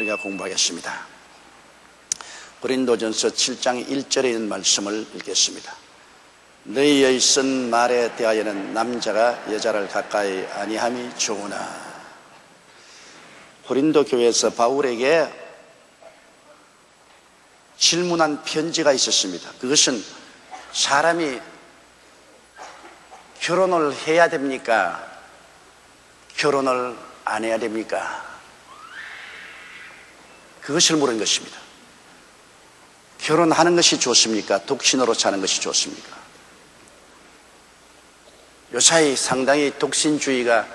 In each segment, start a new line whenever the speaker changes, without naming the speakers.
우리가 공부하겠습니다. 고린도전서 7장 1절에 있는 말씀을 읽겠습니다. 너희의 쓴 말에 대하여는 남자가 여자를 가까이 아니함이 좋으나. 고린도 교회에서 바울에게 질문한 편지가 있었습니다. 그것은 사람이 결혼을 해야 됩니까? 결혼을 안 해야 됩니까? 그것을 물은 것입니다. 결혼하는 것이 좋습니까? 독신으로 사는 것이 좋습니까? 요사이 상당히 독신주의가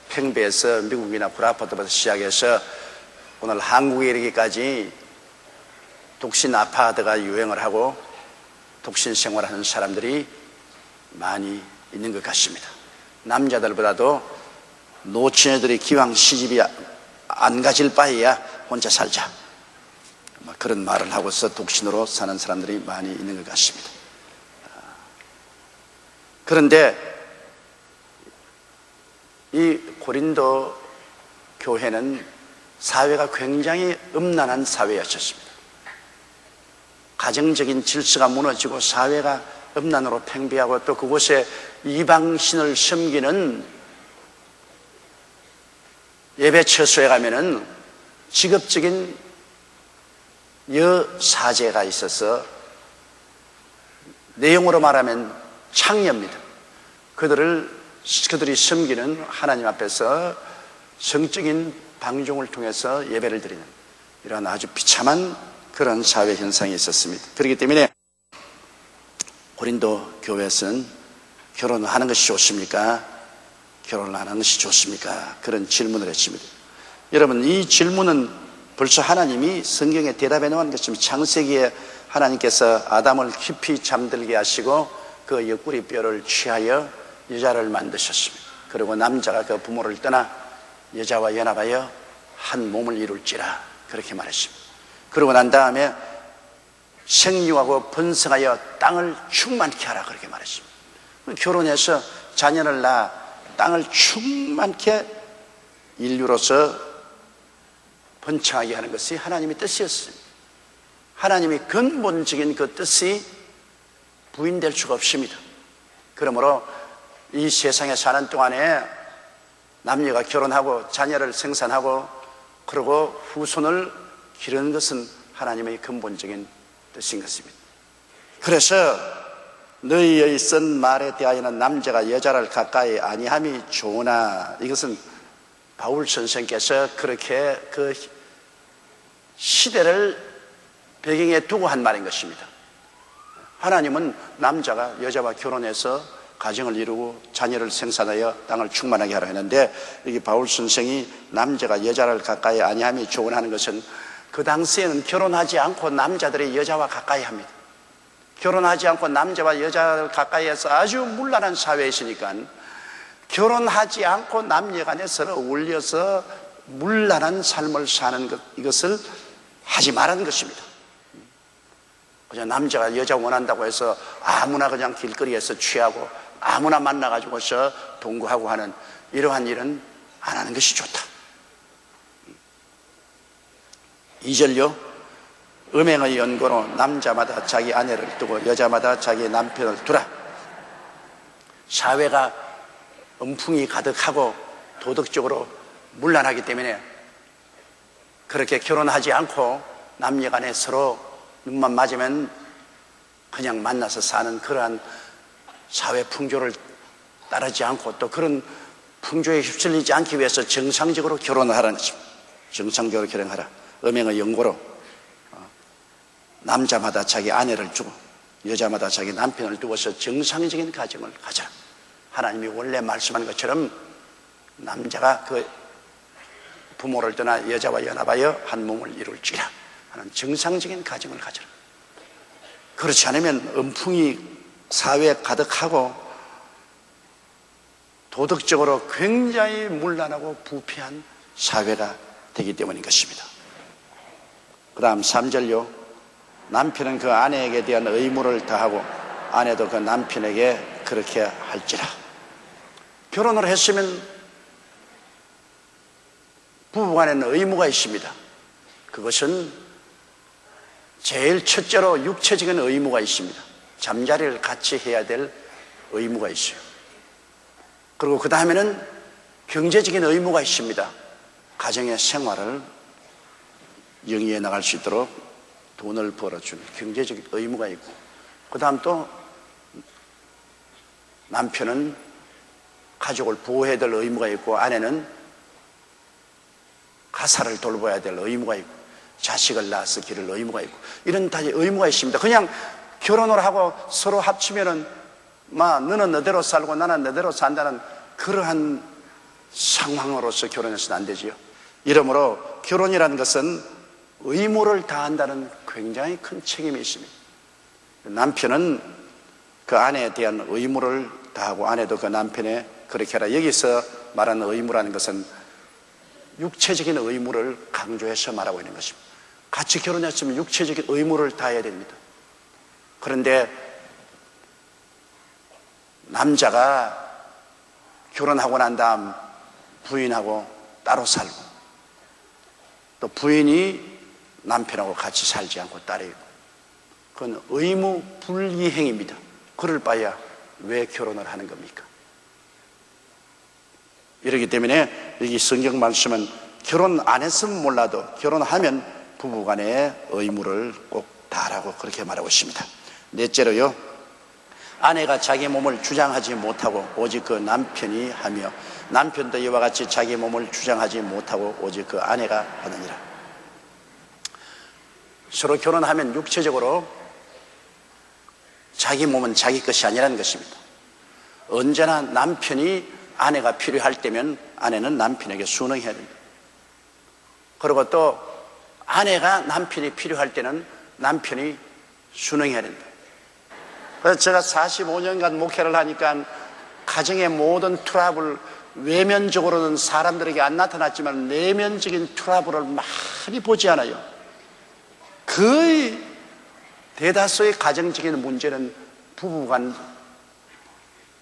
팽배해서 미국이나 프랑크푸르트부터 시작해서 오늘 한국에 이르기까지 독신 아파트가 유행을 하고 독신 생활하는 사람들이 많이 있는 것 같습니다. 남자들보다도 노처녀들이 기왕 시집이 안 가질 바에야 혼자 살자, 그런 말을 하고서 독신으로 사는 사람들이 많이 있는 것 같습니다. 그런데 이 고린도 교회는 사회가 굉장히 음란한 사회였습니다. 가정적인 질서가 무너지고 사회가 음란으로 팽배하고, 또 그곳에 이방신을 섬기는 예배 처소에 가면은 직업적인 여사제가 있어서 내용으로 말하면 창녀입니다. 그들이 섬기는 하나님 앞에서 성적인 방종을 통해서 예배를 드리는 이런 아주 비참한 그런 사회 현상이 있었습니다. 그렇기 때문에 고린도 교회에서는 결혼을 하는 것이 좋습니까? 결혼을 안 하는 것이 좋습니까? 그런 질문을 했습니다. 여러분, 이 질문은 벌써 하나님이 성경에 대답해 놓은 것입니다. 창세기에 하나님께서 아담을 깊이 잠들게 하시고 그 옆구리 뼈를 취하여 여자를 만드셨습니다. 그리고 남자가 그 부모를 떠나 여자와 연합하여 한 몸을 이룰지라, 그렇게 말했습니다. 그러고 난 다음에 생육하고 번성하여 땅을 충만케 하라, 그렇게 말했습니다. 결혼해서 자녀를 낳아 땅을 충만케 인류로서 번창하게 하는 것이 하나님의 뜻이었습니다. 하나님의 근본적인 그 뜻이 부인될 수가 없습니다. 그러므로 이 세상에 사는 동안에 남녀가 결혼하고 자녀를 생산하고 그리고 후손을 기르는 것은 하나님의 근본적인 뜻인 것입니다. 그래서 너희의 쓴 말에 대하여는 남자가 여자를 가까이 아니함이 좋으나, 이것은 바울 선생께서 그렇게 그 시대를 배경에 두고 한 말인 것입니다. 하나님은 남자가 여자와 결혼해서 가정을 이루고 자녀를 생산하여 땅을 충만하게 하라 했는데, 여기 바울 선생이 남자가 여자를 가까이 아니함이 좋으나 하는 것은 그 당시에는 결혼하지 않고 남자들이 여자와 가까이 합니다. 결혼하지 않고 남자와 여자를 가까이 해서 아주 문란한 사회에 있으니까 결혼하지 않고 남녀 간에 서로 어울려서 문란한 삶을 사는 것, 이것을 하지 말라는 것입니다. 그냥 남자가 여자 원한다고 해서 아무나 그냥 길거리에서 취하고 아무나 만나가지고서 동거하고 하는 이러한 일은 안 하는 것이 좋다. 2절요. 음행의 연고로 남자마다 자기 아내를 두고 여자마다 자기 남편을 두라. 사회가 음풍이 가득하고 도덕적으로 문란하기 때문에 그렇게 결혼하지 않고 남녀 간에 서로 눈만 맞으면 그냥 만나서 사는 그러한 사회 풍조를 따르지 않고, 또 그런 풍조에 휩쓸리지 않기 위해서 정상적으로 결혼을 하라는 것입니다. 정상적으로 결혼하라. 음행의 연고로 남자마다 자기 아내를 두고 여자마다 자기 남편을 두고서 정상적인 가정을 가져라. 하나님이 원래 말씀한 것처럼 남자가 그 부모를 떠나 여자와 연합하여 한 몸을 이룰지라 하는 정상적인 가정을 가져라. 그렇지 않으면 음풍이 사회에 가득하고 도덕적으로 굉장히 문란하고 부패한 사회가 되기 때문인 것입니다. 그 다음 3절요. 남편은 그 아내에게 대한 의무를 다하고 아내도 그 남편에게 그렇게 할지라. 결혼을 했으면 부부간에는 의무가 있습니다. 그것은 제일 첫째로 육체적인 의무가 있습니다. 잠자리를 같이 해야 될 의무가 있어요. 그리고 그 다음에는 경제적인 의무가 있습니다. 가정의 생활을 영위해 나갈 수 있도록 돈을 벌어주는 경제적인 의무가 있고, 그 다음 또 남편은 가족을 보호해야 될 의무가 있고, 아내는 가사를 돌봐야 될 의무가 있고, 자식을 낳아서 기를 의무가 있고, 이런 다 의무가 있습니다. 그냥 결혼을 하고 서로 합치면은 너는 너대로 살고 나는 너대로 산다는 그러한 상황으로서 결혼해서는 안 되지요. 이러므로 결혼이라는 것은 의무를 다한다는 굉장히 큰 책임이 있습니다. 남편은 그 아내에 대한 의무를 다하고, 아내도 그 남편에 그렇게 하라. 여기서 말하는 의무라는 것은 육체적인 의무를 강조해서 말하고 있는 것입니다. 같이 결혼했으면 육체적인 의무를 다해야 됩니다. 그런데 남자가 결혼하고 난 다음 부인하고 따로 살고, 또 부인이 남편하고 같이 살지 않고 따로 있고, 그건 의무 불이행입니다. 그럴 바에야 왜 결혼을 하는 겁니까? 이렇기 때문에 여기 성경 말씀은 결혼 안 했으면 몰라도 결혼하면 부부간의 의무를 꼭 다하라고 그렇게 말하고 있습니다. 넷째로요, 아내가 자기 몸을 주장하지 못하고 오직 그 남편이 하며, 남편도 이와 같이 자기 몸을 주장하지 못하고 오직 그 아내가 하느니라. 서로 결혼하면 육체적으로 자기 몸은 자기 것이 아니라는 것입니다. 언제나 남편이 아내가 필요할 때면 아내는 남편에게 순응해야 됩니다. 그리고 또 아내가 남편이 필요할 때는 남편이 순응해야 됩니다. 그래서 제가 45년간 목회를 하니까 가정의 모든 트러블, 외면적으로는 사람들에게 안 나타났지만 내면적인 트러블을 많이 보지 않아요. 거의 대다수의 가정적인 문제는 부부간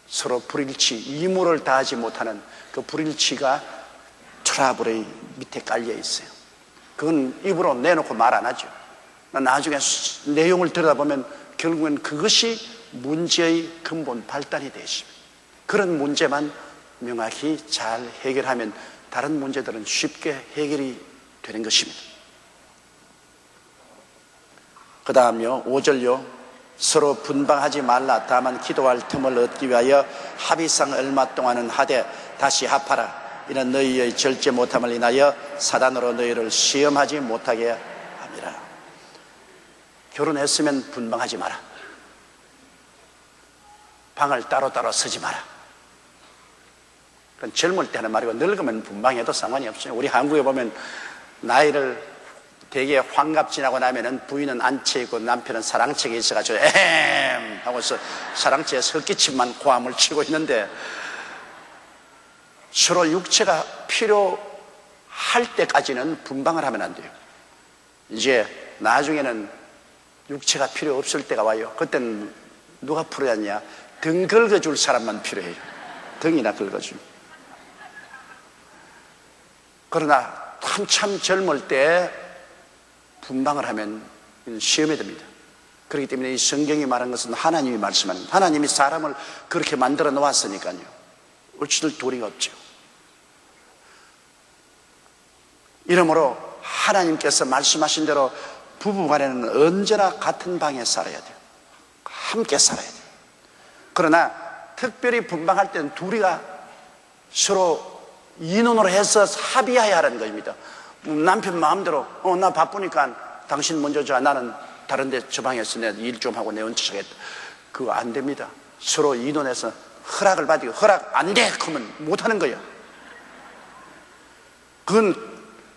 서로 불일치, 의무를 다하지 못하는 그 불일치가 트러블의 밑에 깔려 있어요. 그건 입으로 내놓고 말 안 하죠. 나중에 내용을 들여다보면 결국엔 그것이 문제의 근본 발단이 되십니다. 그런 문제만 명확히 잘 해결하면 다른 문제들은 쉽게 해결이 되는 것입니다. 그 다음요, 5절요. 서로 분방하지 말라. 다만 기도할 틈을 얻기 위하여 합의상 얼마 동안은 하되 다시 합하라. 이는 너희의 절제 못함을 인하여 사단으로 너희를 시험하지 못하게 함이라. 결혼했으면 분방하지 마라. 방을 따로따로 쓰지 마라. 그건 젊을 때 하는 말이고, 늙으면 분방해도 상관이 없어요. 우리 한국에 보면 나이를 되게 환갑 지나고 나면은 부인은 앉혀 있고 남편은 사랑채에 있어가지고 에헴 하고서 사랑채에 설기침만 고함을 치고 있는데, 서로 육체가 필요할 때까지는 분방을 하면 안 돼요. 이제 나중에는 육체가 필요 없을 때가 와요. 그때는 누가 필요하냐? 등 긁어줄 사람만 필요해요. 등이나 긁어줄. 그러나 한참 젊을 때 분방을 하면 시험에 듭니다. 그렇기 때문에 이 성경이 말한 것은 하나님이 말씀하는, 하나님이 사람을 그렇게 만들어 놓았으니까요, 어찌될 도리가 없죠. 이러므로 하나님께서 말씀하신 대로 부부간에는 언제나 같은 방에 살아야 돼요. 함께 살아야 돼요. 그러나 특별히 분방할 때는 둘이가 서로 인원으로 해서 합의해야 하는 것입니다. 남편 마음대로 나 바쁘니까 당신 먼저 줘, 나는 다른 데 저 방에서 내가 일 좀 하고 내 얹혀가겠다. 그거 안 됩니다. 서로 인원해서 허락을 받고, 허락 안 돼 그러면 못하는 거예요. 그건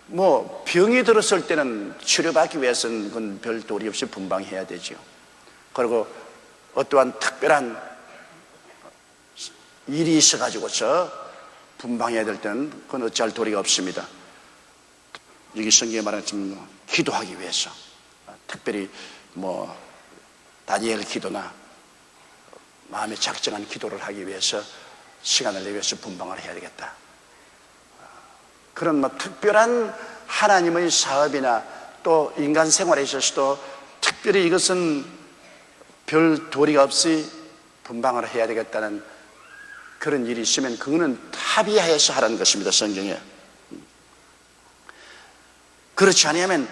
뭐 병이 들었을 때는 치료받기 위해서는 그건 별 도리 없이 분방해야 되죠. 그리고 어떠한 특별한 일이 있어가지고서 분방해야 될 때는 그건 어찌할 도리가 없습니다. 여기 성경에 말하는 것처럼 기도하기 위해서, 특별히 뭐 다니엘 기도나 마음에 작정한 기도를 하기 위해서 시간을 내위해서 분방을 해야 되겠다. 그런 뭐 특별한 하나님의 사업이나 또 인간 생활에 있어서도 특별히 이것은 별 도리가 없이 분방을 해야 되겠다는 그런 일이 있으면 그거는 합의하여서 하라는 것입니다, 성경에. 그렇지 않으면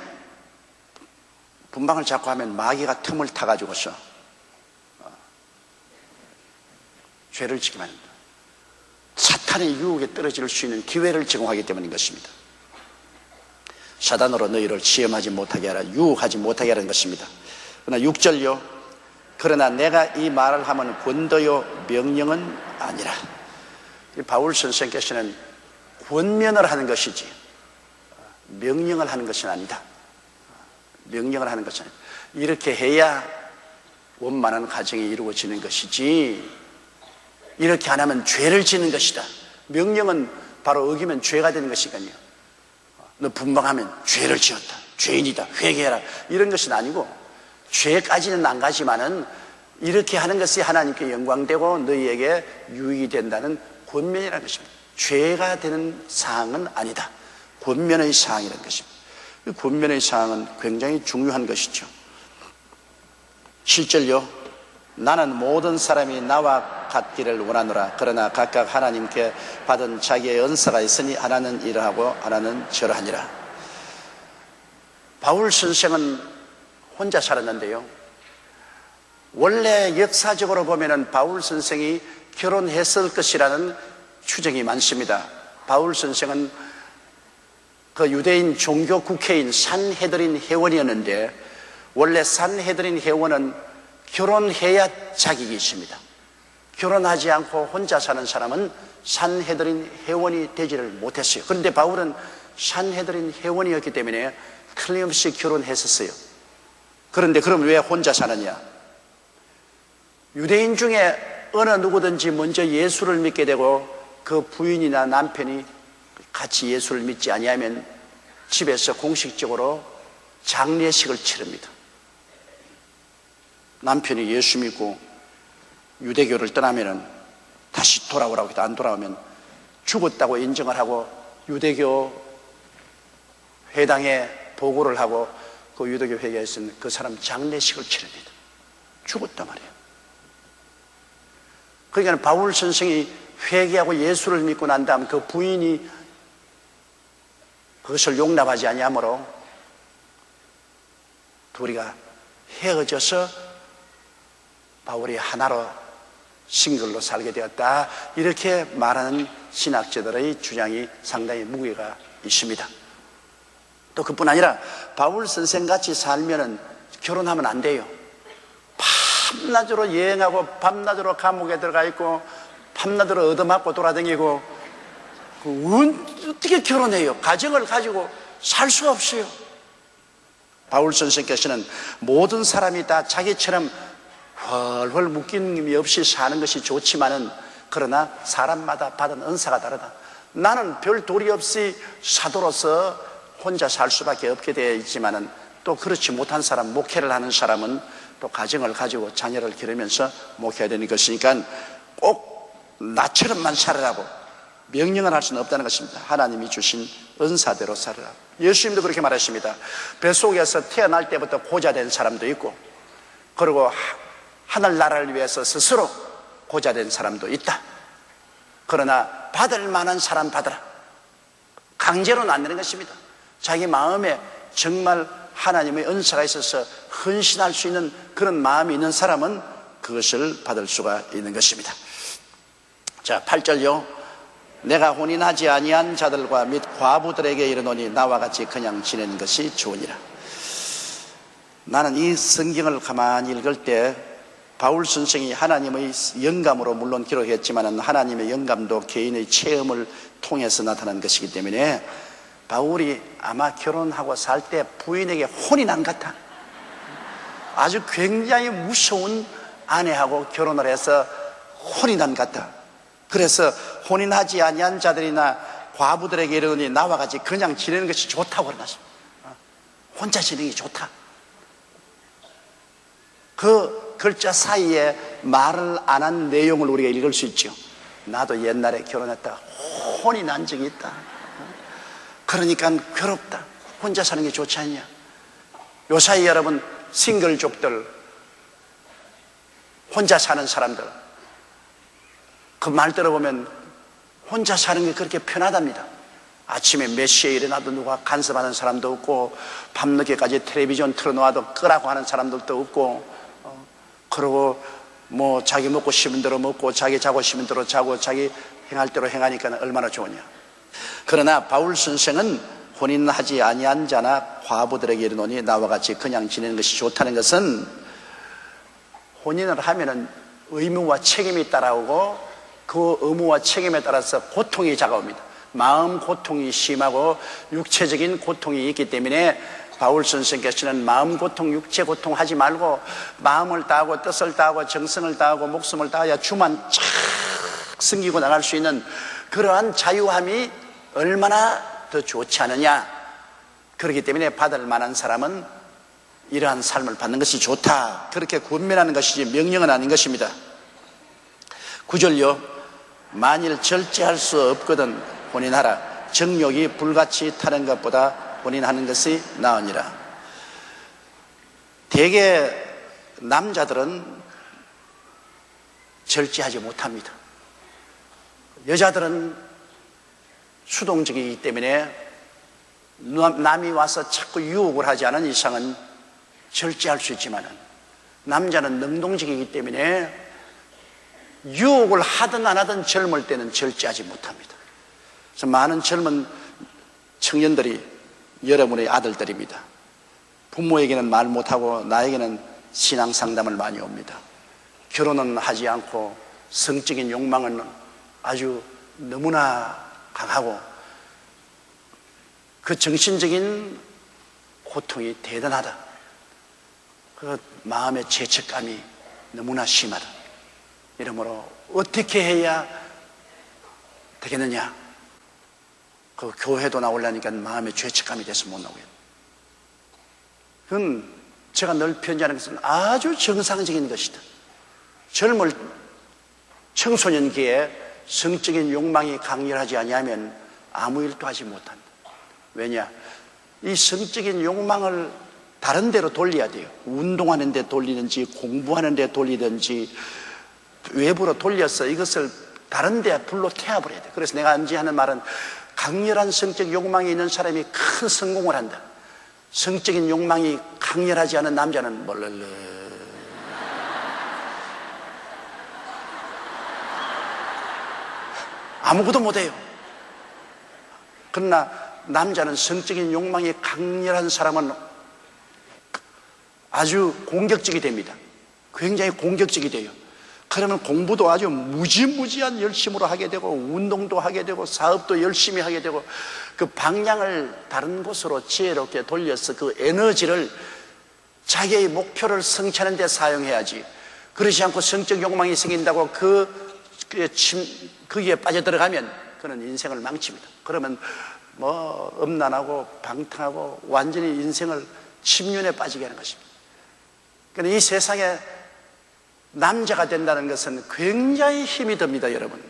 분방을 자꾸 하면 마귀가 틈을 타가지고서 죄를 지게 만듭니다. 사탄의 유혹에 떨어질 수 있는 기회를 제공하기 때문인 것입니다. 사단으로 너희를 시험하지 못하게 하라, 유혹하지 못하게 하라는 것입니다. 그러나 6절요, 그러나 내가 이 말을 하면 권도요 명령은 아니라. 바울 선생께서는 권면을 하는 것이지 명령을 하는 것은 아니다. 명령을 하는 것은 아니다. 이렇게 해야 원만한 가정이 이루어지는 것이지 이렇게 안 하면 죄를 짓는 것이다. 명령은 바로 어기면 죄가 되는 것이거든요. 너 분방하면 죄를 지었다, 죄인이다, 회개해라, 이런 것은 아니고, 죄까지는 안 가지만은 이렇게 하는 것이 하나님께 영광되고 너희에게 유익이 된다는 권면이라는 것입니다. 죄가 되는 사항은 아니다. 권면의 사항이라는 것입니다. 이 권면의 사항은 굉장히 중요한 것이죠. 7절요, 나는 모든 사람이 나와 같기를 원하노라. 그러나 각각 하나님께 받은 자기의 은사가 있으니 하나는 이러하고 하나는 저러하니라. 바울 선생은 혼자 살았는데요, 원래 역사적으로 보면은 바울 선생이 결혼했을 것이라는 추정이 많습니다. 바울 선생은 그 유대인 종교 국회인 산헤드린 회원이었는데, 원래 산헤드린 회원은 결혼해야 자격이 있습니다. 결혼하지 않고 혼자 사는 사람은 산헤드린 회원이 되지를 못했어요. 그런데 바울은 산헤드린 회원이었기 때문에 틀림없이 결혼했었어요. 그런데 그럼 왜 혼자 사느냐? 유대인 중에 어느 누구든지 먼저 예수를 믿게 되고 그 부인이나 남편이 같이 예수를 믿지 아니하면 집에서 공식적으로 장례식을 치릅니다. 남편이 예수 믿고 유대교를 떠나면은 다시 돌아오라고 해도 안 돌아오면 죽었다고 인정을 하고 유대교 회당에 보고를 하고 그 유대교 회계에서는 그 사람 장례식을 치릅니다. 죽었단 말이에요. 그러니까 바울 선생이 회개하고 예수를 믿고 난 다음 그 부인이 그것을 용납하지 아니하므로 둘이가 헤어져서 바울이 하나로 싱글로 살게 되었다, 이렇게 말하는 신학자들의 주장이 상당히 무게가 있습니다. 또 그뿐 아니라 바울 선생같이 살면은 결혼하면 안 돼요. 밤낮으로 여행하고 밤낮으로 감옥에 들어가 있고 밤낮으로 얻어맞고 돌아다니고 어떻게 결혼해요? 가정을 가지고 살 수가 없어요. 바울 선생께서는 모든 사람이 다 자기처럼 훨훨 묶임이 없이 사는 것이 좋지만은, 그러나 사람마다 받은 은사가 다르다. 나는 별 도리 없이 사도로서 혼자 살 수밖에 없게 되어 있지만은, 또 그렇지 못한 사람, 목회를 하는 사람은 또 가정을 가지고 자녀를 기르면서 목회해야 되는 것이니까 꼭 나처럼만 살으라고 명령을 할 수는 없다는 것입니다. 하나님이 주신 은사대로 살으라. 예수님도 그렇게 말했습니다. 뱃속에서 태어날 때부터 고자된 사람도 있고, 그리고 하늘나라를 위해서 스스로 고자된 사람도 있다. 그러나 받을 만한 사람 받으라. 강제로는 안 되는 것입니다. 자기 마음에 정말 하나님의 은사가 있어서 헌신할 수 있는 그런 마음이 있는 사람은 그것을 받을 수가 있는 것입니다. 자, 8절요. 내가 혼인하지 아니한 자들과 및 과부들에게 이르노니 나와 같이 그냥 지내는 것이 좋으니라. 나는 이 성경을 가만히 읽을 때 바울 선생이 하나님의 영감으로 물론 기록했지만 하나님의 영감도 개인의 체험을 통해서 나타난 것이기 때문에 바울이 아마 결혼하고 살 때 부인에게 혼이 난 것 같아. 아주 굉장히 무서운 아내하고 결혼을 해서 혼이 난 것 같아. 그래서 혼인하지 아니한 자들이나 과부들에게 이르노니 나와 같이 그냥 지내는 것이 좋다고 그러셨습니다. 혼자 지내는 게 좋다. 그 글자 사이에 말을 안 한 내용을 우리가 읽을 수 있죠. 나도 옛날에 결혼했다 혼이 난 적이 있다. 그러니까 괴롭다. 혼자 사는 게 좋지 않냐. 요사이 여러분, 싱글족들, 혼자 사는 사람들, 그 말 들어보면 혼자 사는 게 그렇게 편하답니다. 아침에 몇 시에 일어나도 누가 간섭하는 사람도 없고, 밤늦게까지 텔레비전 틀어놓아도 끄라고 하는 사람들도 없고, 그러고 뭐 자기 먹고 싶은 대로 먹고, 자기 자고 싶은 대로 자고, 자기 행할 대로 행하니까 얼마나 좋으냐. 그러나 바울 선생은 혼인하지 아니한 자나 과부들에게 이르노니 나와 같이 그냥 지내는 것이 좋다는 것은, 혼인을 하면은 의무와 책임이 따라오고, 그 의무와 책임에 따라서 고통이 다가옵니다. 마음 고통이 심하고 육체적인 고통이 있기 때문에 바울 선생께서는 마음 고통, 육체 고통 하지 말고 마음을 다하고 뜻을 다하고 정성을 다하고 목숨을 다해야 주만 착 섬기고 나갈 수 있는 그러한 자유함이 얼마나 더 좋지 않느냐. 그렇기 때문에 받을 만한 사람은 이러한 삶을 받는 것이 좋다, 그렇게 권면하는 것이지 명령은 아닌 것입니다. 9절요. 만일 절제할 수 없거든 혼인하라. 정욕이 불같이 타는 것보다 혼인하는 것이 나으니라. 대개 남자들은 절제하지 못합니다. 여자들은 수동적이기 때문에 남이 와서 자꾸 유혹을 하지 않은 이상은 절제할 수 있지만, 남자는 능동적이기 때문에 유혹을 하든 안 하든 젊을 때는 절제하지 못합니다. 그래서 많은 젊은 청년들이 여러분의 아들들입니다. 부모에게는 말 못하고 나에게는 신앙 상담을 많이 옵니다. 결혼은 하지 않고 성적인 욕망은 아주 너무나 강하고 그 정신적인 고통이 대단하다. 그 마음의 죄책감이 너무나 심하다. 이러므로 어떻게 해야 되겠느냐. 그 교회도 나오려니까 마음의 죄책감이 돼서 못 나오겠다. 그건 제가 늘 편지하는 것은 아주 정상적인 것이다. 젊을 청소년기에 성적인 욕망이 강렬하지 아니하면 아무 일도 하지 못한다. 왜냐? 이 성적인 욕망을 다른 데로 돌려야 돼요. 운동하는 데 돌리든지 공부하는 데 돌리든지 외부로 돌려서 이것을 다른 데 불로 태압을 해야 돼. 그래서 내가 언제 하는 말은 강렬한 성적 욕망이 있는 사람이 큰 성공을 한다. 성적인 욕망이 강렬하지 않은 남자는 멀렁 아무것도 못해요. 그러나 남자는 성적인 욕망이 강렬한 사람은 아주 공격적이 됩니다. 굉장히 공격적이 돼요. 그러면 공부도 아주 무지무지한 열심으로 하게 되고, 운동도 하게 되고, 사업도 열심히 하게 되고, 그 방향을 다른 곳으로 지혜롭게 돌려서 그 에너지를 자기의 목표를 성취하는 데 사용해야지. 그렇지 않고 성적 욕망이 생긴다고 거기에 빠져들어가면 그는 인생을 망칩니다. 그러면 뭐 음란하고 방탕하고 완전히 인생을 침륜에 빠지게 하는 것입니다. 그러니까 이 세상에 남자가 된다는 것은 굉장히 힘이 듭니다, 여러분.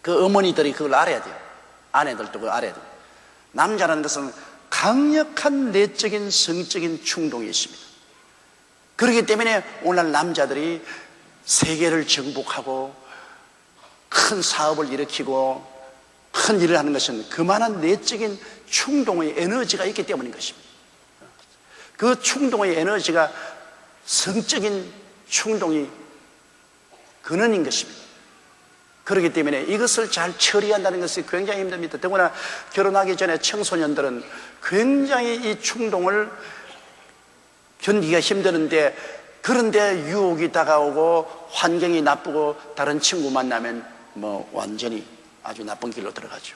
그 어머니들이 그걸 알아야 돼요. 아내들도 그걸 알아야 돼요. 남자라는 것은 강력한 내적인 성적인 충동이 있습니다. 그렇기 때문에 오늘날 남자들이 세계를 정복하고 큰 사업을 일으키고 큰 일을 하는 것은 그만한 내적인 충동의 에너지가 있기 때문인 것입니다. 그 충동의 에너지가 성적인 충동이 근원인 것입니다. 그렇기 때문에 이것을 잘 처리한다는 것이 굉장히 힘듭니다. 더구나 결혼하기 전에 청소년들은 굉장히 이 충동을 견디기가 힘드는데, 그런데 유혹이 다가오고 환경이 나쁘고 다른 친구 만나면 뭐 완전히 아주 나쁜 길로 들어가죠.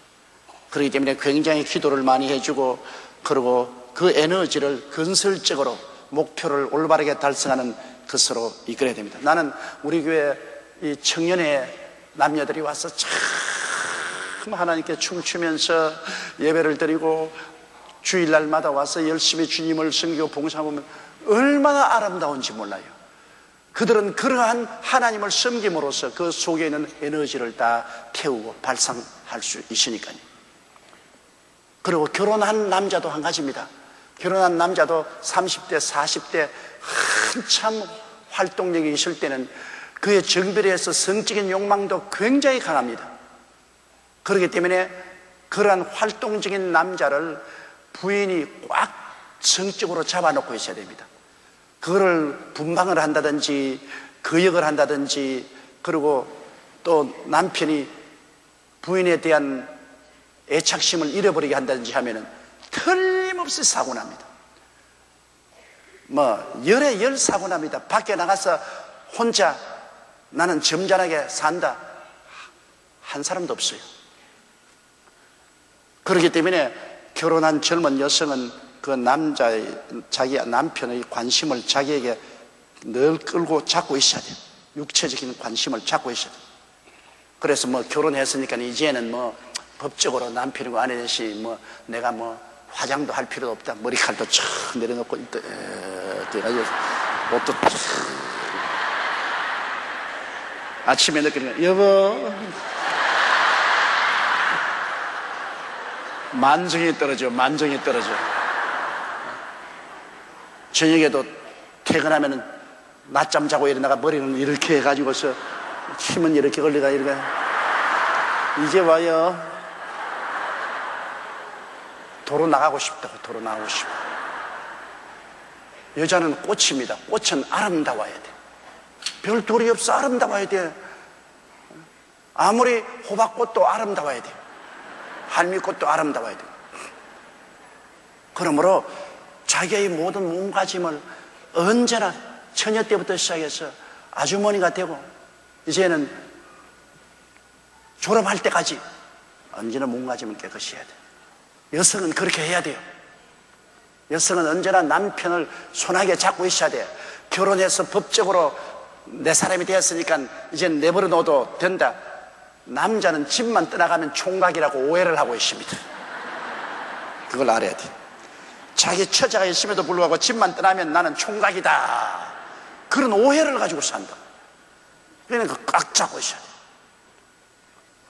그렇기 때문에 굉장히 기도를 많이 해주고, 그리고 그 에너지를 건설적으로 목표를 올바르게 달성하는 것으로 이끌어야 됩니다. 나는 우리 교회 이 청년의 남녀들이 와서 참 하나님께 춤추면서 예배를 드리고 주일날마다 와서 열심히 주님을 섬기고 봉사하면 얼마나 아름다운지 몰라요. 그들은 그러한 하나님을 섬김으로써 그 속에 있는 에너지를 다 태우고 발산할 수 있으니까요. 그리고 결혼한 남자도 한 가지입니다. 결혼한 남자도 30대, 40대 한참 활동력이 있을 때는 그의 정비례에서 성적인 욕망도 굉장히 강합니다. 그렇기 때문에 그러한 활동적인 남자를 부인이 꽉 성적으로 잡아놓고 있어야 됩니다. 그거를 분방을 한다든지 거역을 한다든지, 그리고 또 남편이 부인에 대한 애착심을 잃어버리게 한다든지 하면은 틀림없이 사고 납니다. 열에 열 사고 납니다. 밖에 나가서 혼자 나는 점잖하게 산다 한 사람도 없어요. 그렇기 때문에 결혼한 젊은 여성은 그 자기 남편의 관심을 자기에게 늘 끌고 잡고 있어야 돼요. 육체적인 관심을 잡고 있어야 돼요. 그래서 결혼했으니까 이제는 법적으로 남편이고 아내듯이 내가 화장도 할 필요도 없다. 머리칼도 촥 내려놓고 돼가지고 옷도 아침에 느끼는 거야. 여보, 만정이 떨어져. 저녁에도 퇴근하면은 낮잠 자고 일어나가 머리는 이렇게 해가지고서 힘은 이렇게 걸리가 이렇게 이제 와요. 도로 나가고 싶다고. 도로 나가고 싶어. 여자는 꽃입니다. 꽃은 아름다워야 돼. 별 돌이 없어. 아름다워야 돼. 아무리 호박꽃도 아름다워야 돼. 할미꽃도 아름다워야 돼. 그러므로 자기의 모든 몸가짐을 언제나 처녀 때부터 시작해서 아주머니가 되고 이제는 졸업할 때까지 언제나 몸가짐을 깨끗이 해야 돼. 여성은 그렇게 해야 돼요. 여성은 언제나 남편을 손하게 잡고 있어야 돼. 결혼해서 법적으로 내 사람이 되었으니까 이제 내버려 둬도 된다. 남자는 집만 떠나가면 총각이라고 오해를 하고 있습니다. 그걸 알아야 돼. 자기 처자가 있음에도 불구하고 집만 떠나면 나는 총각이다. 그런 오해를 가지고 산다. 그러니까 꽉 잡고 있어야 돼.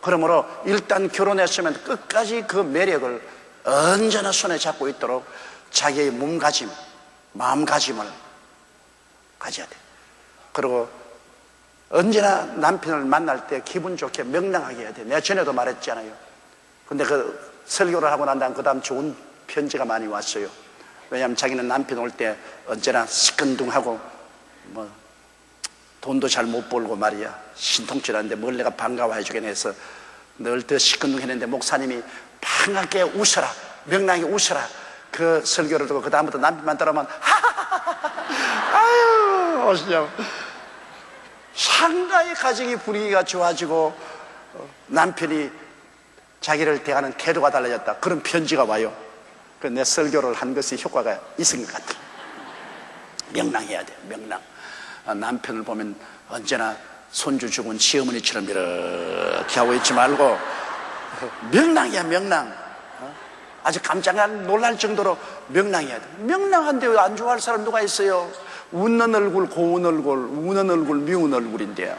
그러므로 일단 결혼했으면 끝까지 그 매력을 언제나 손에 잡고 있도록 자기의 몸가짐, 마음가짐을 가져야 돼. 그리고 언제나 남편을 만날 때 기분 좋게 명랑하게 해야 돼. 내가 전에도 말했잖아요. 근데 그 설교를 하고 난 다음 그 다음 좋은 편지가 많이 왔어요. 왜냐하면 자기는 남편 올 때 언제나 시큰둥하고 돈도 잘 못 벌고 말이야. 신통질하는데 뭘 내가 반가워해 주긴 해서 늘 더 시큰둥했는데 목사님이 반갑게 웃어라, 명랑하게 웃어라. 그 설교를 듣고 그 다음부터 남편만 따라오면 아유 오시냐고. 상당히 가정의 분위기가 좋아지고 남편이 자기를 대하는 태도가 달라졌다. 그런 편지가 와요. 내 설교를 한 것이 효과가 있은 것 같아. 명랑해야 돼. 명랑. 남편을 보면 언제나 손주 죽은 시어머니처럼 이렇게 하고 있지 말고 명랑이야. 명랑. 아주 깜짝 놀랄 정도로 명랑해야 돼. 명랑한데 왜 안 좋아할 사람 누가 있어요? 웃는 얼굴, 고운 얼굴, 우는 얼굴, 미운 얼굴인데요.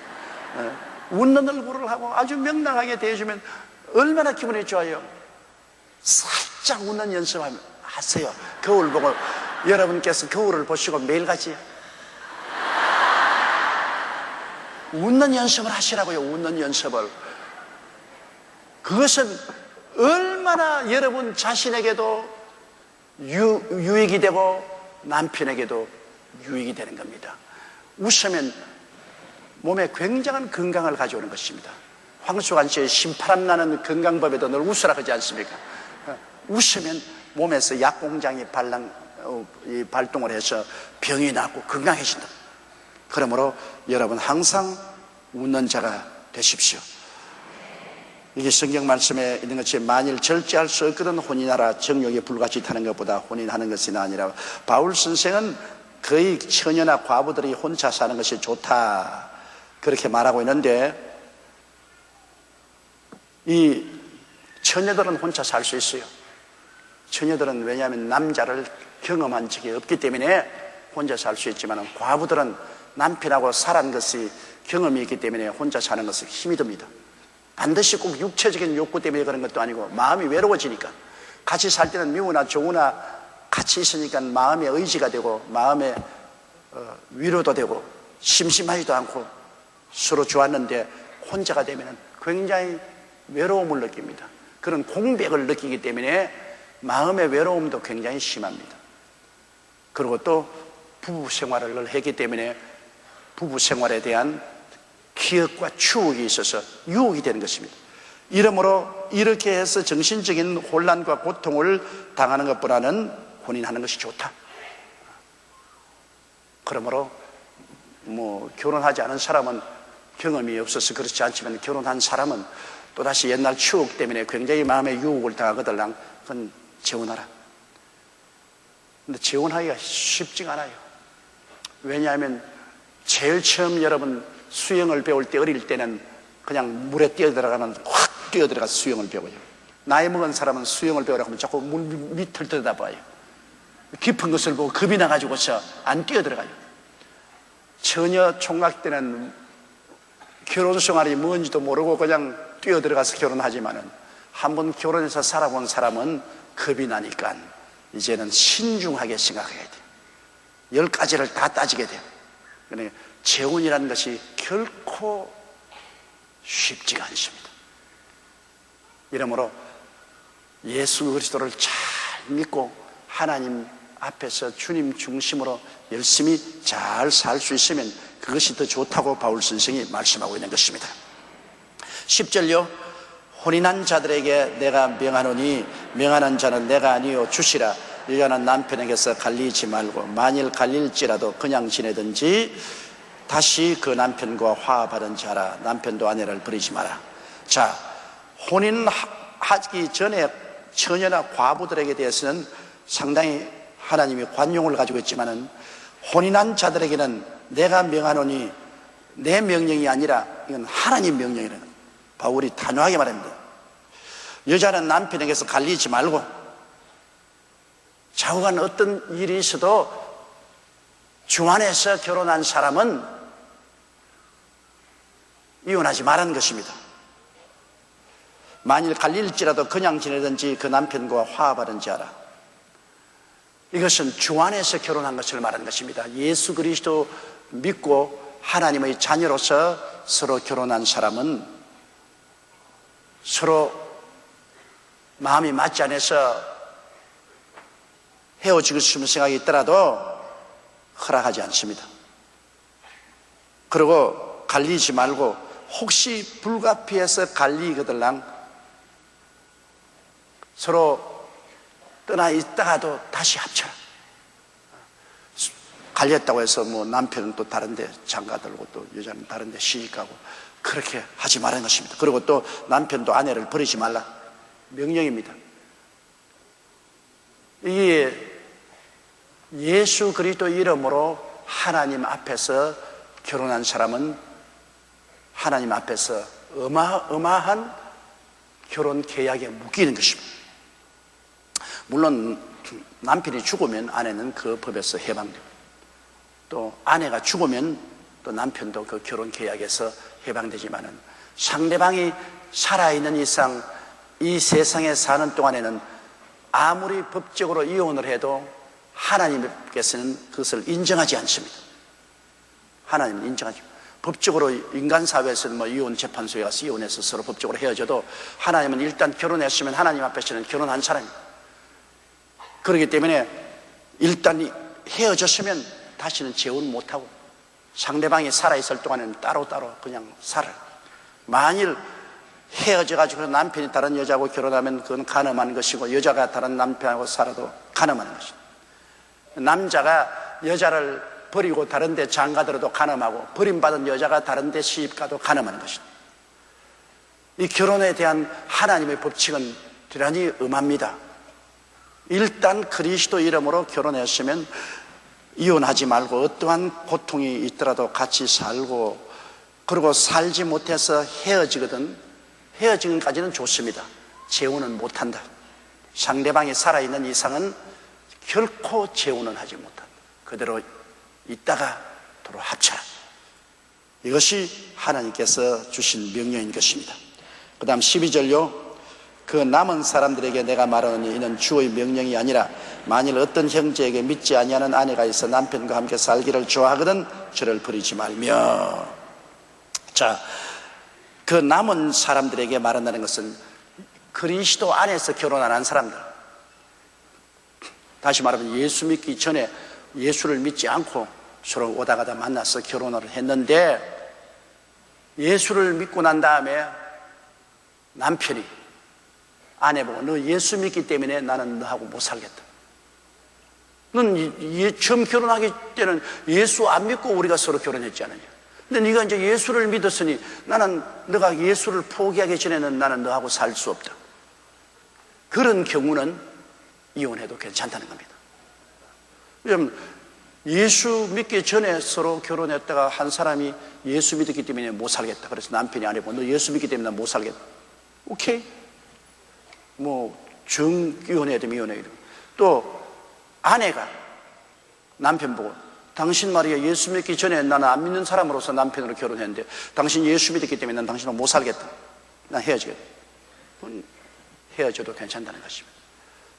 웃는 얼굴을 하고 아주 명랑하게 대해주면 얼마나 기분이 좋아요. 살짝 웃는 연습하면 하세요. 거울 보고 여러분께서 거울을 보시고 매일같이 웃는 연습을 하시라고요. 웃는 연습을. 그것은 얼마나 여러분 자신에게도 유익이 되고 남편에게도 유익이 되는 겁니다. 웃으면 몸에 굉장한 건강을 가져오는 것입니다. 황수관 씨의 신바람 나는 건강법에도 늘 웃으라 하지 않습니까? 웃으면 몸에서 약공장이 발동을 해서 병이 낫고 건강해진다. 그러므로 여러분 항상 웃는 자가 되십시오. 이게 성경 말씀에 있는 것이 만일 절제할 수 없거든 혼인하라. 정욕에 불같이 타는 것보다 혼인하는 것이 나으니라. 바울 선생은 거의 처녀나 과부들이 혼자 사는 것이 좋다 그렇게 말하고 있는데, 이 처녀들은 혼자 살 수 있어요. 처녀들은 왜냐하면 남자를 경험한 적이 없기 때문에 혼자 살 수 있지만, 과부들은 남편하고 살은 것이 경험이 있기 때문에 혼자 사는 것은 힘이 듭니다. 반드시 꼭 육체적인 욕구 때문에 그런 것도 아니고 마음이 외로워지니까. 같이 살 때는 미우나 좋으나 같이 있으니까 마음의 의지가 되고 마음의 위로도 되고 심심하지도 않고 서로 좋았는데 혼자가 되면 굉장히 외로움을 느낍니다. 그런 공백을 느끼기 때문에 마음의 외로움도 굉장히 심합니다. 그리고 또 부부 생활을 늘 했기 때문에 부부 생활에 대한 기억과 추억이 있어서 유혹이 되는 것입니다. 이러므로 이렇게 해서 정신적인 혼란과 고통을 당하는 것보다는 혼인하는 것이 좋다. 그러므로 결혼하지 않은 사람은 경험이 없어서 그렇지 않지만 결혼한 사람은 또다시 옛날 추억 때문에 굉장히 마음의 유혹을 당하거든. 그건 재혼하라. 근데 재혼하기가 쉽지가 않아요. 왜냐하면 제일 처음 여러분 수영을 배울 때 어릴 때는 그냥 물에 뛰어들어가면 확 뛰어들어가서 수영을 배워요. 나이 먹은 사람은 수영을 배우라고 하면 자꾸 물 밑을 들여다봐요. 깊은 것을 보고 겁이 나가지고서 안 뛰어들어가요. 처녀 총각 때는 결혼 생활이 뭔지도 모르고 그냥 뛰어들어가서 결혼하지만은 한번 결혼해서 살아본 사람은 겁이 나니까 이제는 신중하게 생각해야 돼요. 10가지를 다 따지게 돼요. 그러니까 재혼이라는 것이 결코 쉽지가 않습니다. 이러므로 예수 그리스도를 잘 믿고 하나님 앞에서 주님 중심으로 열심히 잘 살 수 있으면 그것이 더 좋다고 바울 선생이 말씀하고 있는 것입니다. 10절요. 혼인한 자들에게 내가 명하노니 명하는 자는 내가 아니요 주시라. 여자는 남편에게서 갈리지 말고 만일 갈릴지라도 그냥 지내든지 다시 그 남편과 화합하든지 하라. 남편도 아내를 버리지 마라. 자, 혼인하기 전에 처녀나 과부들에게 대해서는 상당히 하나님이 관용을 가지고 있지만은 혼인한 자들에게는 내가 명하노니 내 명령이 아니라 이건 하나님 명령이라는 거예요. 바울이 단호하게 말합니다. 여자는 남편에게서 갈리지 말고 좌우간 어떤 일이 있어도 주 안에서 결혼한 사람은 이혼하지 말라는 것입니다. 만일 갈릴지라도 그냥 지내든지 그 남편과 화합하든지 하라. 이것은 주 안에서 결혼한 것을 말하는 것입니다. 예수 그리스도 믿고 하나님의 자녀로서 서로 결혼한 사람은 서로 마음이 맞지 않아서 헤어지고 싶은 생각이 있더라도 허락하지 않습니다. 그리고 갈리지 말고 혹시 불가피해서 갈리거들랑 서로 떠나 있다가도 다시 합쳐라. 갈렸다고 해서 남편은 또 다른 데 장가들고 또 여자는 다른 데 시집 가고 그렇게 하지 말라는 것입니다. 그리고 또 남편도 아내를 버리지 말라. 명령입니다. 이게 예수 그리스도 이름으로 하나님 앞에서 결혼한 사람은 하나님 앞에서 어마어마한 결혼 계약에 묶이는 것입니다. 물론 남편이 죽으면 아내는 그 법에서 해방됩니다. 또 아내가 죽으면 또 남편도 그 결혼 계약에서 해방되지만은 상대방이 살아있는 이상 이 세상에 사는 동안에는 아무리 법적으로 이혼을 해도 하나님께서는 그것을 인정하지 않습니다. 하나님은 인정하지 않습니다. 법적으로 인간 사회에서는 이혼 재판소에 가서 이혼해서 서로 법적으로 헤어져도 하나님은 일단 결혼했으면 하나님 앞에서는 결혼한 사람입니다. 그렇기 때문에 일단 헤어졌으면 다시는 재혼 못하고 상대방이 살아있을 동안에는 따로따로 그냥 살아요. 만일 헤어져가지고 남편이 다른 여자하고 결혼하면 그건 간음한 것이고 여자가 다른 남편하고 살아도 간음하는 것입니다. 남자가 여자를 버리고 다른 데 장가들어도 간음하고 버림받은 여자가 다른 데 시집가도 간음하는 것입니다. 이 결혼에 대한 하나님의 법칙은 대단히 엄합니다. 일단 그리스도 이름으로 결혼했으면 이혼하지 말고 어떠한 고통이 있더라도 같이 살고 그리고 살지 못해서 헤어지거든 헤어지기까지는 좋습니다. 재혼은 못한다. 상대방이 살아있는 이상은 결코 재혼은 하지 못한다. 그대로 있다가 도로 합쳐라. 이것이 하나님께서 주신 명령인 것입니다. 그 다음 12절요. 그 남은 사람들에게 내가 말하노니 이는 주의 명령이 아니라 만일 어떤 형제에게 믿지 아니하는 아내가 있어 남편과 함께 살기를 좋아하거든 저를 버리지 말며. 자, 그 남은 사람들에게 말한다는 것은 그리스도 안에서 결혼 안 한 사람들, 다시 말하면 예수 믿기 전에 예수를 믿지 않고 서로 오다 가다 만나서 결혼을 했는데 예수를 믿고 난 다음에 남편이 아내 보고 너 예수 믿기 때문에 나는 너하고 못 살겠다. 넌 처음 결혼하기 때는 예수 안 믿고 우리가 서로 결혼했지 않느냐. 근데 네가 이제 예수를 믿었으니 나는 너가 예수를 포기하기 전에는 나는 너하고 살 수 없다. 그런 경우는 이혼해도 괜찮다는 겁니다. 왜냐하면 예수 믿기 전에 서로 결혼했다가 한 사람이 예수 믿었기 때문에 못 살겠다. 그래서 남편이 아내 보고 너 예수 믿기 때문에 난 못 살겠다. 오케이. 이혼해야 되면 이혼해야 되면. 또 아내가 남편 보고 당신 말이야 예수 믿기 전에 나는 안 믿는 사람으로서 남편으로 결혼했는데 당신 예수 믿었기 때문에 난 당신하고 못 살겠다. 난 헤어지겠다. 헤어져도 괜찮다는 것입니다.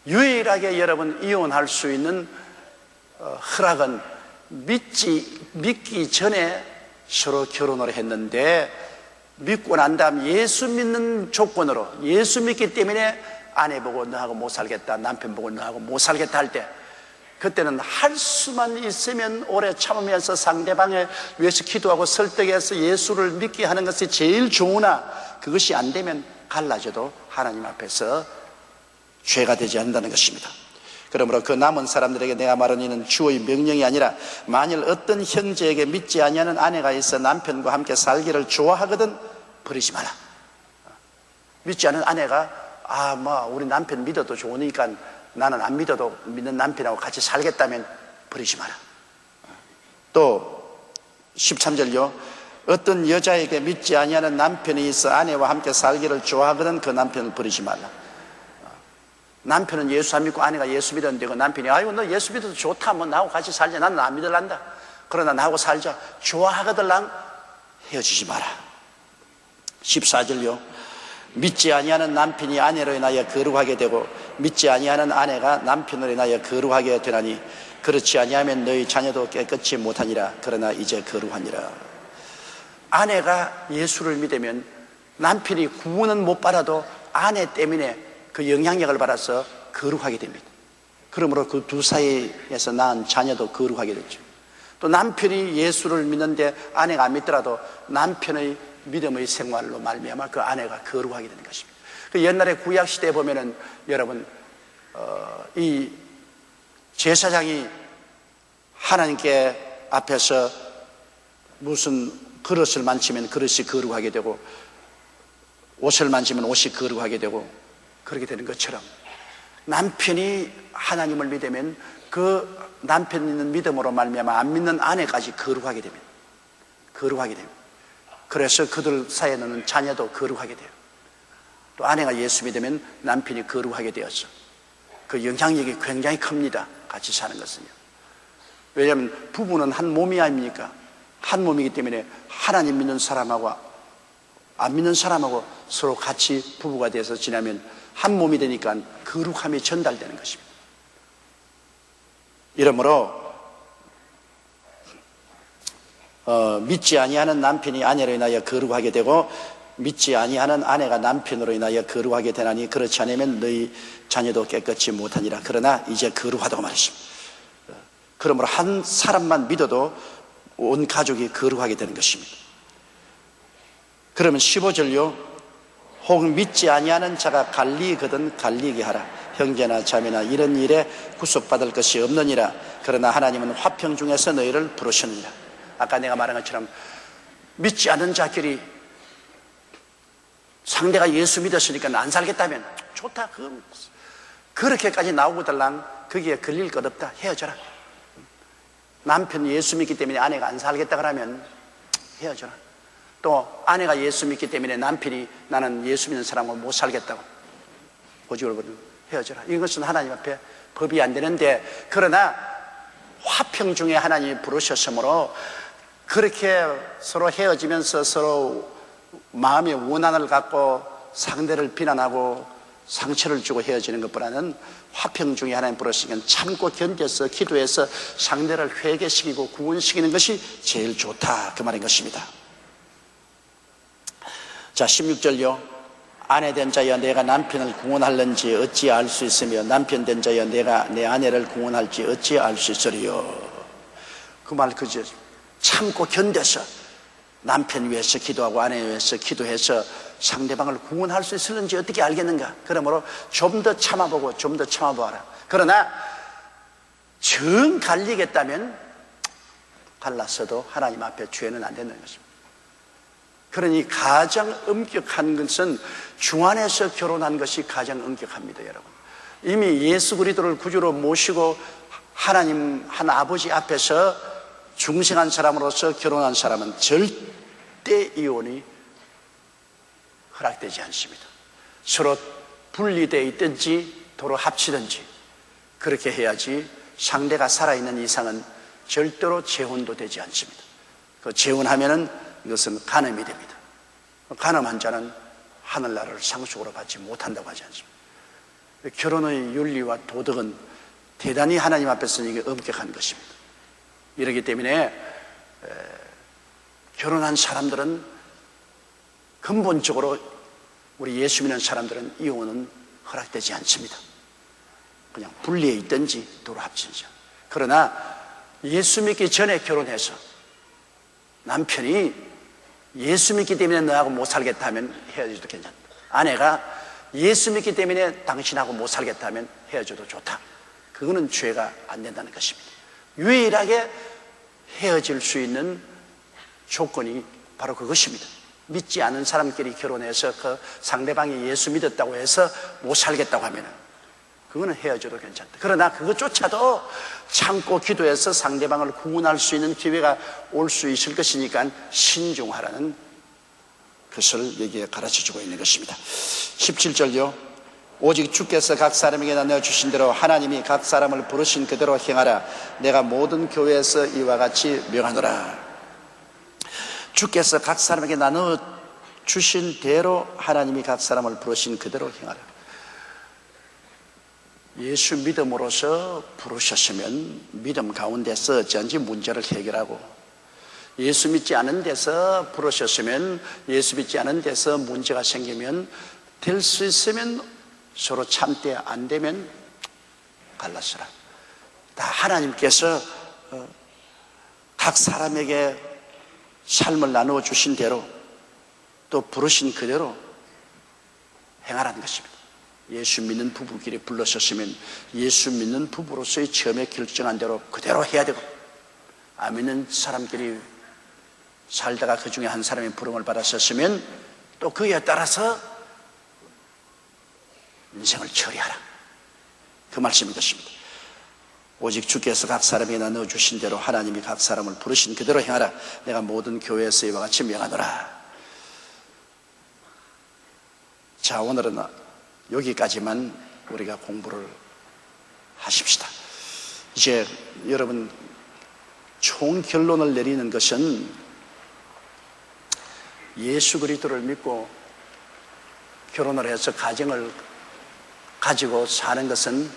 유일하게 여러분 이혼할 수 있는 허락은 믿기 전에 서로 결혼을 했는데 믿고 난 다음 예수 믿는 조건으로 예수 믿기 때문에 아내 보고 너하고 못 살겠다, 남편 보고 너하고 못 살겠다 할 때 그때는 할 수만 있으면 오래 참으면서 상대방을 위해서 기도하고 설득해서 예수를 믿게 하는 것이 제일 좋으나 그것이 안 되면 갈라져도 하나님 앞에서 죄가 되지 않는다는 것입니다. 그러므로 그 남은 사람들에게 내가 말하는 이는 주의 명령이 아니라 만일 어떤 형제에게 믿지 아니하는 아내가 있어 남편과 함께 살기를 좋아하거든 버리지 마라. 믿지 않은 아내가 우리 남편 믿어도 좋으니까 나는 안 믿어도 믿는 남편하고 같이 살겠다면 버리지 마라. 또 13절요. 어떤 여자에게 믿지 아니하는 남편이 있어 아내와 함께 살기를 좋아하거든 그 남편을 버리지 말라. 남편은 예수 안 믿고 아내가 예수 믿었는데 그 남편이 아이고 너 예수 믿어도 좋다 나하고 같이 살자. 나는 안 믿을란다. 그러나 나하고 살자. 좋아하거들랑 헤어지지 마라. 14절요. 믿지 아니하는 남편이 아내로 인하여 거룩하게 되고 믿지 아니하는 아내가 남편으로 인하여 거룩하게 되나니 그렇지 아니하면 너희 자녀도 깨끗이 못하니라. 그러나 이제 거룩하니라. 아내가 예수를 믿으면 남편이 구원은 못 받아도 아내 때문에 그 영향력을 받아서 거룩하게 됩니다. 그러므로 그 두 사이에서 낳은 자녀도 거룩하게 됐죠. 또 남편이 예수를 믿는데 아내가 안 믿더라도 남편의 믿음의 생활로 말미암아 그 아내가 거룩하게 되는 것입니다. 그 옛날에 구약 시대에 보면은 여러분 이 제사장이 하나님께 앞에서 무슨 그릇을 만지면 그릇이 거룩하게 되고 옷을 만지면 옷이 거룩하게 되고 그렇게 되는 것처럼 남편이 하나님을 믿으면 그 남편 있는 믿음으로 말미암아 안 믿는 아내까지 거룩하게 됩니다. 거룩하게 됩니다. 그래서 그들 사이에는 자녀도 거룩하게 돼요. 또 아내가 예수 믿으면 남편이 거룩하게 되어서 그 영향력이 굉장히 큽니다. 같이 사는 것은요. 왜냐하면 부부는 한 몸이 아닙니까? 한 몸이기 때문에 하나님 믿는 사람하고 안 믿는 사람하고 서로 같이 부부가 돼서 지나면 한 몸이 되니까 거룩함이 전달되는 것입니다. 이러므로 믿지 아니하는 남편이 아내로 인하여 거룩하게 되고 믿지 아니하는 아내가 남편으로 인하여 거룩하게 되나니 그렇지 않으면 너희 자녀도 깨끗이 못하니라. 그러나 이제 거룩하다고 말했습니다. 그러므로 한 사람만 믿어도 온 가족이 거룩하게 되는 것입니다. 그러면 15절요. 혹 믿지 아니하는 자가 갈리거든 갈리게 하라. 형제나 자매나 이런 일에 구속받을 것이 없느니라. 그러나 하나님은 화평 중에서 너희를 부르셨느니라. 아까 내가 말한 것처럼 믿지 않은 자끼리 상대가 예수 믿었으니까 안 살겠다면 좋다. 그렇게까지 나오고들랑 거기에 걸릴 것 없다. 헤어져라. 남편 예수 믿기 때문에 아내가 안 살겠다 그러면 헤어져라. 또 아내가 예수 믿기 때문에 남편이 나는 예수 믿는 사람하고 못 살겠다고 고집을 부리면 헤어져라. 이것은 하나님 앞에 법이 안 되는데 그러나 화평 중에 하나님이 부르셨으므로 그렇게 서로 헤어지면서 서로 마음의 원한을 갖고 상대를 비난하고 상처를 주고 헤어지는 것보다는 화평 중에 하나님 부르시면 참고 견뎌서 기도해서 상대를 회개시키고 구원시키는 것이 제일 좋다, 그 말인 것입니다. 자, 16절요. 아내 된 자여 내가 남편을 구원할는지 어찌 알 수 있으며 남편 된 자여 내가 내 아내를 구원할지 어찌 알 수 있으리요. 그 말 그죠. 참고 견뎌서 남편 위해서 기도하고 아내 위해서 기도해서 상대방을 구원할 수 있을는지 어떻게 알겠는가. 그러므로 좀 더 참아보고 좀 더 참아보아라. 그러나 정 갈리겠다면 갈랐어도 하나님 앞에 죄는 안 된다는 것입니다. 그러니 가장 엄격한 것은 주 안에서 결혼한 것이 가장 엄격합니다, 여러분. 이미 예수 그리스도를 구주로 모시고 하나님 한 아버지 앞에서 중생한 사람으로서 결혼한 사람은 절대 이혼이 허락되지 않습니다. 서로 분리되어 있든지 도로 합치든지 그렇게 해야지 상대가 살아있는 이상은 절대로 재혼도 되지 않습니다. 그 재혼하면은 이것은 간음이 됩니다. 간음한 자는 하늘나라를 상속으로 받지 못한다고 하지 않습니다. 결혼의 윤리와 도덕은 대단히 하나님 앞에서는 이게 엄격한 것입니다. 이러기 때문에 결혼한 사람들은 근본적으로 우리 예수 믿는 사람들은 이혼은 허락되지 않습니다. 그냥 분리해 있든지 도로 합치죠. 그러나 예수 믿기 전에 결혼해서 남편이 예수 믿기 때문에 너하고 못 살겠다면 헤어져도 괜찮다. 아내가 예수 믿기 때문에 당신하고 못 살겠다면 헤어져도 좋다. 그거는 죄가 안 된다는 것입니다. 유일하게 헤어질 수 있는 조건이 바로 그것입니다. 믿지 않은 사람끼리 결혼해서 그 상대방이 예수 믿었다고 해서 못 살겠다고 하면 그거는 헤어져도 괜찮다. 그러나 그것조차도 참고 기도해서 상대방을 구원할 수 있는 기회가 올 수 있을 것이니까 신중하라는 것을 여기에 가르쳐주고 있는 것입니다. 17절요. 오직 주께서 각 사람에게 나눠 주신 대로 하나님이 각 사람을 부르신 그대로 행하라. 내가 모든 교회에서 이와 같이 명하노라. 주께서 각 사람에게 나눠 주신 대로 하나님이 각 사람을 부르신 그대로 행하라. 예수 믿음으로서 부르셨으면 믿음 가운데서 어찌한지 문제를 해결하고, 예수 믿지 않은 데서 부르셨으면 예수 믿지 않은 데서 문제가 생기면 될 수 있으면 서로 참되 안 되면 갈라서라. 다 하나님께서 각 사람에게 삶을 나누어 주신 대로 또 부르신 그대로 행하라는 것입니다. 예수 믿는 부부끼리 불러셨으면 예수 믿는 부부로서의 처음에 결정한 대로 그대로 해야 되고, 안 믿는 사람끼리 살다가 그 중에 한 사람이 부름을 받았었으면 또 그에 따라서 인생을 처리하라. 그 말씀이 것입니다. 오직 주께서 각 사람에게 나눠 주신 대로 하나님이 각 사람을 부르신 그대로 행하라. 내가 모든 교회에서 이와 같이 명하노라. 자, 오늘은 여기까지만 우리가 공부를 하십시다. 이제 여러분 총 결론을 내리는 것은 예수 그리스도를 믿고 결혼을 해서 가정을 가지고 사는 것은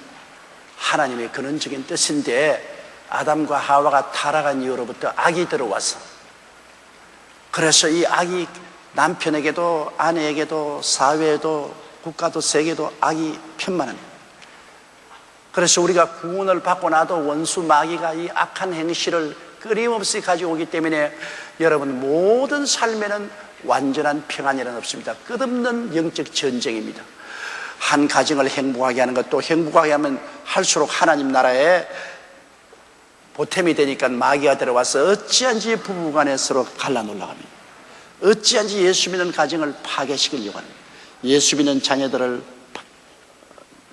하나님의 근원적인 뜻인데, 아담과 하와가 타락한 이후로부터 악이 들어와서, 그래서 이 악이 남편에게도 아내에게도 사회에도 국가도 세계도 악이 편만합니다. 그래서 우리가 구원을 받고 나도 원수 마귀가 이 악한 행실을 끊임없이 가지고 오기 때문에 여러분 모든 삶에는 완전한 평안이란 없습니다. 끝없는 영적 전쟁입니다. 한 가정을 행복하게 하는 것도 행복하게 하면 할수록 하나님 나라에 보탬이 되니까 마귀가 들어와서 어찌한지 부부간에 서로 갈라 놀라갑니다. 어찌한지 예수 믿는 가정을 파괴시키려고 합니다. 예수 믿는 자녀들을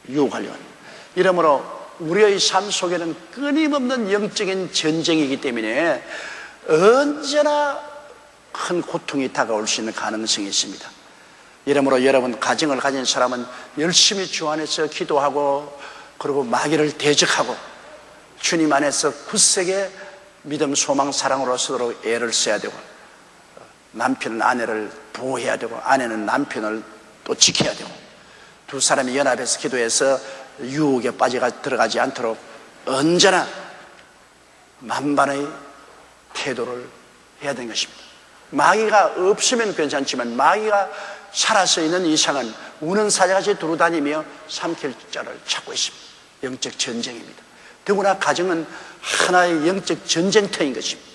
유혹하려고 합니다. 이러므로 우리의 삶 속에는 끊임없는 영적인 전쟁이기 때문에 언제나 큰 고통이 다가올 수 있는 가능성이 있습니다. 이러므로 여러분 가정을 가진 사람은 열심히 주 안에서 기도하고, 그리고 마귀를 대적하고 주님 안에서 굳세게 믿음, 소망, 사랑으로 서로 애를 써야 되고, 남편은 아내를 보호해야 되고 아내는 남편을 또 지켜야 되고, 두 사람이 연합해서 기도해서 유혹에 들어가지 않도록 언제나 만반의 태도를 해야 되는 것입니다. 마귀가 없으면 괜찮지만 마귀가 살아서 있는 이상은 우는 사자같이 두루다니며 삼킬 자를 찾고 있습니다. 영적 전쟁입니다. 더구나 가정은 하나의 영적 전쟁터인 것입니다.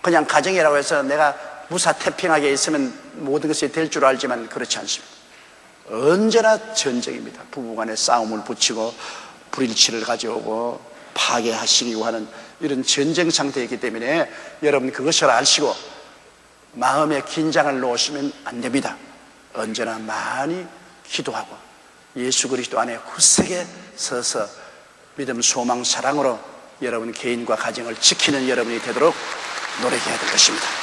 그냥 가정이라고 해서 내가 무사태평하게 있으면 모든 것이 될 줄 알지만 그렇지 않습니다. 언제나 전쟁입니다. 부부간에 싸움을 붙이고 불일치를 가져오고 파괴하시려고 하는 이런 전쟁 상태이기 때문에 여러분 그것을 아시고 마음에 긴장을 놓으시면 안 됩니다. 언제나 많이 기도하고 예수 그리스도 안에 굳세게 서서 믿음, 소망, 사랑으로 여러분 개인과 가정을 지키는 여러분이 되도록 노력해야 될 것입니다.